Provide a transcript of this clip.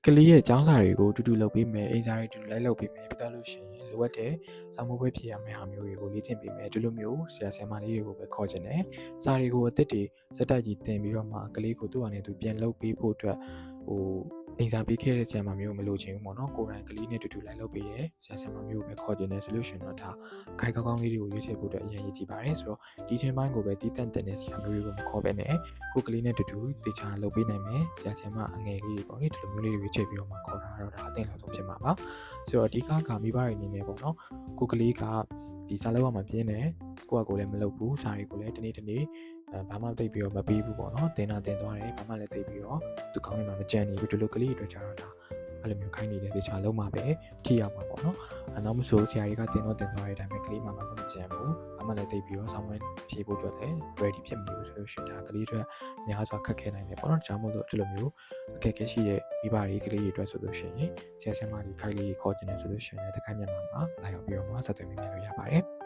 ကလေးရဲ့ကျောင်းစာတွေကိုတူတူလုပ်ပေးမယ်အိမ်စာတွေတူတူလိုက်လုပ်ပေးမယ်ပြီးတော့လို့ရှိရင်လိုအပ်တဲ့စာမိုးပွဲဖြည့်ရမယ့်ဟာမျိုးတွေကိုလေ့ကျင့်ပေးမယ်ဒီလိုမျိုးဆရာဆရာမလေးတွေကိုပဲခေါ်ချင်တယ်စာတွေကိုအသက်တွေစက်တိုက်ကြီးတင်ပြီးတော့မှကလေးကိုသူ့အနေနဲ့သူပြန်လုပ်ပေးဖို့အတွက်ဟိုအိမ်စာပေးခဲ့တဲ့ဆရာမမျိုးမလို့ချင်ဘူးပေါ့နော်ကိုယ်တိုင်ကလေးနဲ့တူတူလိုက်လုပ်ပေးရဲဆရာဆရာမမျိုးကိုပဲခေါ်ချင်တယ်ဆိုလို့ရှိရင်တော့ဒါခိုင်ကောင်းကောင်းလေးတွေကိုရွေးချယ်ဖို့အတွက်အရင်ရည်ကြည့်ပါတယ်ဆိုတော့ဒီချိန်ပိုင်းကိုပဲတီးတန့်တဲ့ဆရာမျိုးတွေကိုမခေါ်ပဲနဲ့ကိုကလေးနဲ့တူတူတေချာလုပ်ပေးနိုင်မယ်ဆရာဆရာမအငယ်လေးတွေပေါ့လေဒီလိုမျိုးလေးတွေရွေးချယ်ပြီးတော့မှခေါ်တာတော့ဒါအသင့်လောက်ဆုံးဖြစ်မှာပါဆိုတော့အဓိကကမိဘတွေအနေနဲ့ပေါ့နော်ကိုကလေးကဒီစာလောက်မှပြင်းတယ်ကိုကကိုလည်းမလုပ်ဘူးစာတွေကိုလည်းတနေ့တနေ့ဘာမှသိပြီးတော့မပေးဘူးပေါ့နော်တင်တာတင်သွားတယ်ဘာမှလည်းသိပြီးတော့သူကောင်းနေမှာမကြံနေဘူးဒီလိုကလေးတွေအတွက်ကြတော့ဒါအဲ့လိုမျိုးခိုင်းနေတယ်တေချာလုံးမှာပဲထိရောက်မှာပေါ့နော်နောက်မဆိုဆရာကြီးကတင်တော့တင်သွားတဲ့အတိုင်းပဲကလေးမှမကြံဘူးဘာမှလည်းသိပြီးတော့ဆောင်းဝဲဖြေဖို့အတွက်လည်း ready ဖြစ်နေလို့ဆိုလို့ရှိရင်ဒါကလေးတွေများစွာခက်ခဲနိုင်တယ်ပေါ့နော်ဒါမှမဟုတ်ဒီလိုမျိုးအခက်အခဲရှိတဲ့မိဘတွေကလေးတွေအတွက်ဆိုလို့ရှိရင်ဆရာဆရာမတွေခိုင်းလေးခေါ်ကျင်တယ်ဆိုလို့ရှိရင်လည်းတခိုင်းမြန်မာမှာလာရောက်ပြီးတော့မှဆက်သွယ်မိလို့ရပါတယ်